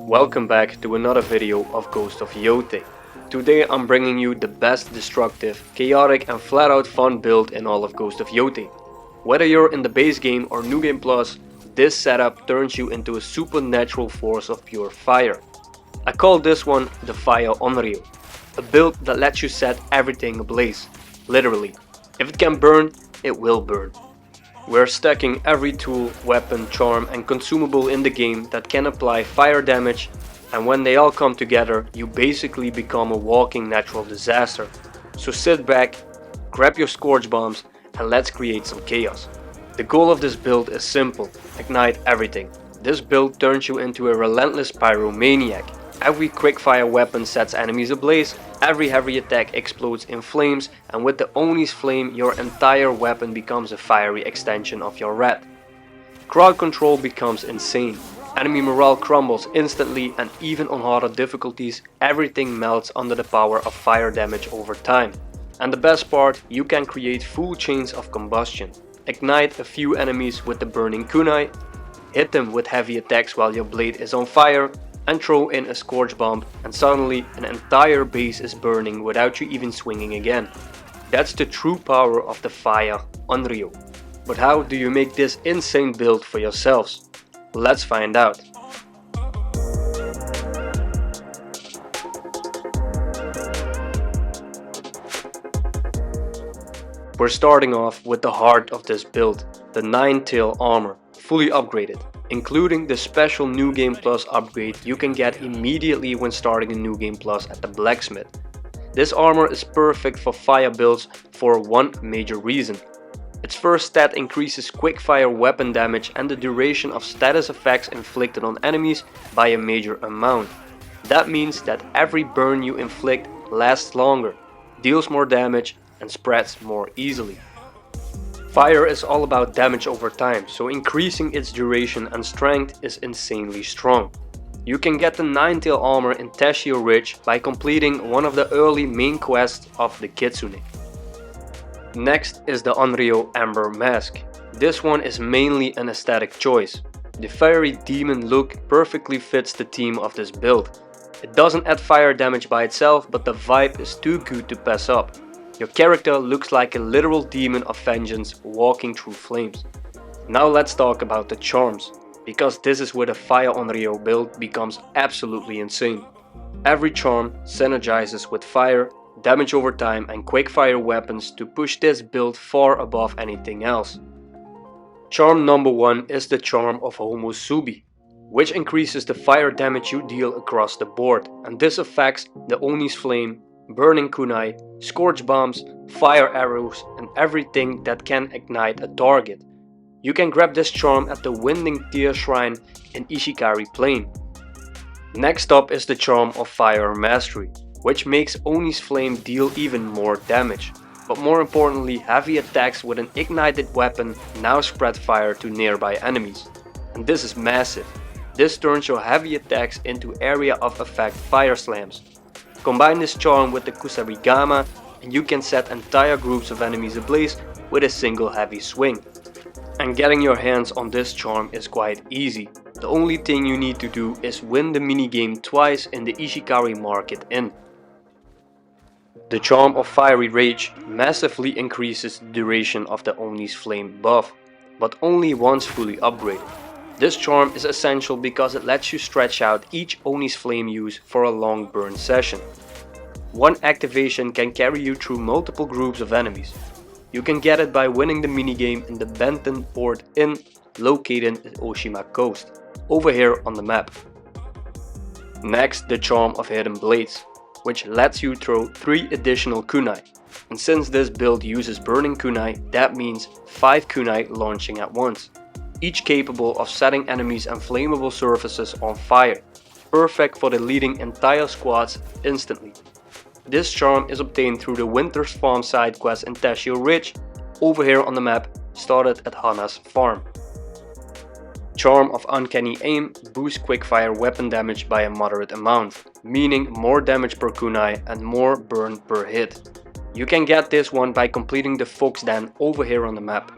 Welcome back to another video of Ghost of Yotei. Today I'm bringing you the best destructive, chaotic and flat out fun build in all of Ghost of Yotei. Whether you're in the base game or New Game Plus, this setup turns you into a supernatural force of pure fire. I call this one the Fire Onryō, a build that lets you set everything ablaze, literally. If it can burn, it will burn. We're stacking every tool, weapon, charm and consumable in the game that can apply fire damage, and when they all come together you basically become a walking natural disaster. So sit back, grab your Scorch Bombs and let's create some chaos. The goal of this build is simple: ignite everything. This build turns you into a relentless pyromaniac. Every quickfire weapon sets enemies ablaze, every heavy attack explodes in flames, and with the Oni's flame your entire weapon becomes a fiery extension of your rat. Crowd control becomes insane, enemy morale crumbles instantly, and even on harder difficulties everything melts under the power of fire damage over time. And the best part, you can create full chains of combustion. Ignite a few enemies with the Burning Kunai, hit them with heavy attacks while your blade is on fire, and throw in a Scorch Bomb and suddenly an entire base is burning without you even swinging again. That's the true power of the Fire Onryō. But how do you make this insane build for yourselves? Let's find out. We're starting off with the heart of this build, the 9-tail armor, fully upgraded. Including the special New Game Plus upgrade you can get immediately when starting a New Game Plus at the blacksmith. This armor is perfect for fire builds for one major reason. Its first stat increases quickfire weapon damage and the duration of status effects inflicted on enemies by a major amount. That means that every burn you inflict lasts longer, deals more damage and spreads more easily. Fire is all about damage over time, so increasing its duration and strength is insanely strong. You can get the 9-tail armor in Tashio Ridge by completing one of the early main quests of the Kitsune. Next is the ONRYO Amber Mask. This one is mainly an aesthetic choice. The fiery demon look perfectly fits the theme of this build. It doesn't add fire damage by itself, but the vibe is too good to pass up. Your character looks like a literal demon of vengeance walking through flames. Now let's talk about the charms, because this is where the Fire Onryō build becomes absolutely insane. Every charm synergizes with fire, damage over time and quickfire weapons to push this build far above anything else. Charm number 1 is the charm of Homosubi, which increases the fire damage you deal across the board, and this affects the Oni's flame, Burning Kunai, Scorch Bombs, fire arrows and everything that can ignite a target. You can grab this charm at the Winding Tear Shrine in Ishikari Plain. Next up is the charm of Fire Mastery, which makes Oni's flame deal even more damage. But more importantly, heavy attacks with an ignited weapon now spread fire to nearby enemies. And this is massive. This turns your heavy attacks into area of effect fire slams. Combine this charm with the Kusarigama and you can set entire groups of enemies ablaze with a single heavy swing. And getting your hands on this charm is quite easy. The only thing you need to do is win the minigame twice in the Ishikari Market Inn. The charm of Fiery Rage massively increases the duration of the Oni's flame buff, but only once fully upgraded. This charm is essential because it lets you stretch out each Oni's flame use for a long burn session. One activation can carry you through multiple groups of enemies. You can get it by winning the minigame in the Benten Port Inn located in Oshima Coast, over here on the map. Next, the charm of Hidden Blades, which lets you throw 3 additional kunai. And since this build uses Burning Kunai, that means 5 kunai launching at once, each capable of setting enemies and flammable surfaces on fire, perfect for deleting entire squads instantly. This charm is obtained through the Winter's Farm side quest in Tashio Ridge, over here on the map, started at Hana's farm. Charm of Uncanny Aim boosts quickfire weapon damage by a moderate amount, meaning more damage per kunai and more burn per hit. You can get this one by completing the Fox Den over here on the map.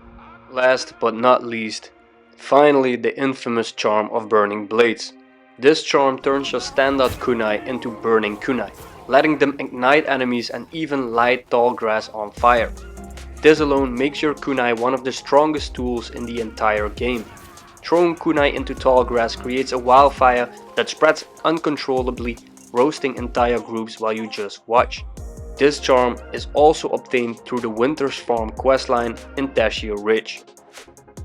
Last but not least, finally the infamous charm of Burning Blades. This charm turns your standard kunai into Burning Kunai, letting them ignite enemies and even light tall grass on fire. This alone makes your kunai one of the strongest tools in the entire game. Throwing kunai into tall grass creates a wildfire that spreads uncontrollably, roasting entire groups while you just watch. This charm is also obtained through the Winter's Farm questline in Tashio Ridge.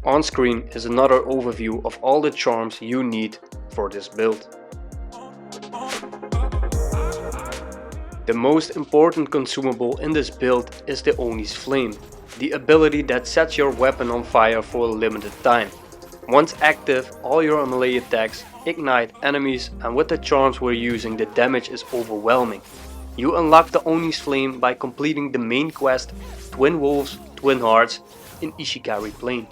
On screen is another overview of all the charms you need for this build. The most important consumable in this build is the Oni's Flame, the ability that sets your weapon on fire for a limited time. Once active, all your melee attacks ignite enemies, and with the charms we're using, the damage is overwhelming. You unlock the Oni's Flame by completing the main quest Twin Wolves, Twin Hearts in Ishikari Plain.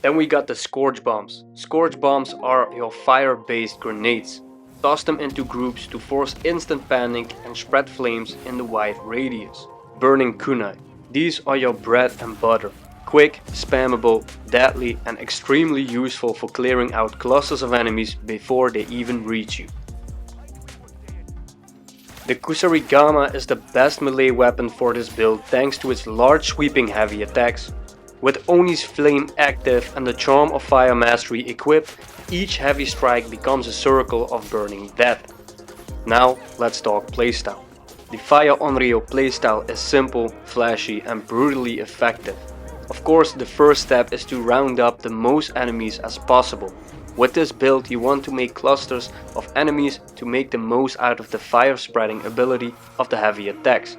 Then we got the Scorch Bombs. Scorch Bombs are your fire-based grenades. Toss them into groups to force instant panic and spread flames in the wide radius. Burning Kunai. These are your bread and butter. Quick, spammable, deadly and extremely useful for clearing out clusters of enemies before they even reach you. The Kusarigama is the best melee weapon for this build thanks to its large sweeping heavy attacks. With Oni's Flame active and the Charm of Fire Mastery equipped, each heavy strike becomes a circle of burning death. Now let's talk playstyle. The Fire Onryō playstyle is simple, flashy and brutally effective. Of course, the first step is to round up the most enemies as possible. With this build you want to make clusters of enemies to make the most out of the fire spreading ability of the heavy attacks.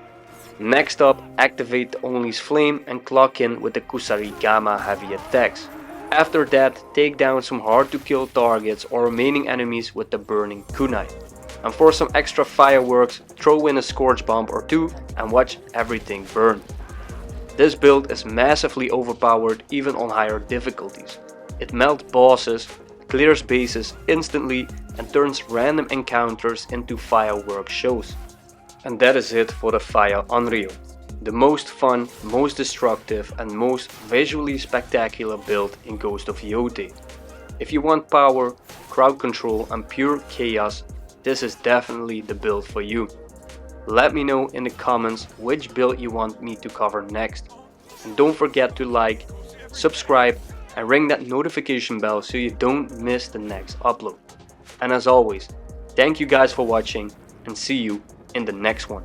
Next up, activate the Oni's Flame and clock in with the Kusarigama heavy attacks. After that, take down some hard to kill targets or remaining enemies with the Burning Kunai. And for some extra fireworks, throw in a Scorch Bomb or two and watch everything burn. This build is massively overpowered even on higher difficulties. It melts bosses, clears bases instantly and turns random encounters into fireworks shows. And that is it for the Fire Onryō. The most fun, most destructive and most visually spectacular build in Ghost of Yotei. If you want power, crowd control and pure chaos, this is definitely the build for you. Let me know in the comments which build you want me to cover next. And don't forget to like, subscribe and ring that notification bell so you don't miss the next upload. And as always, thank you guys for watching and see you in the next one.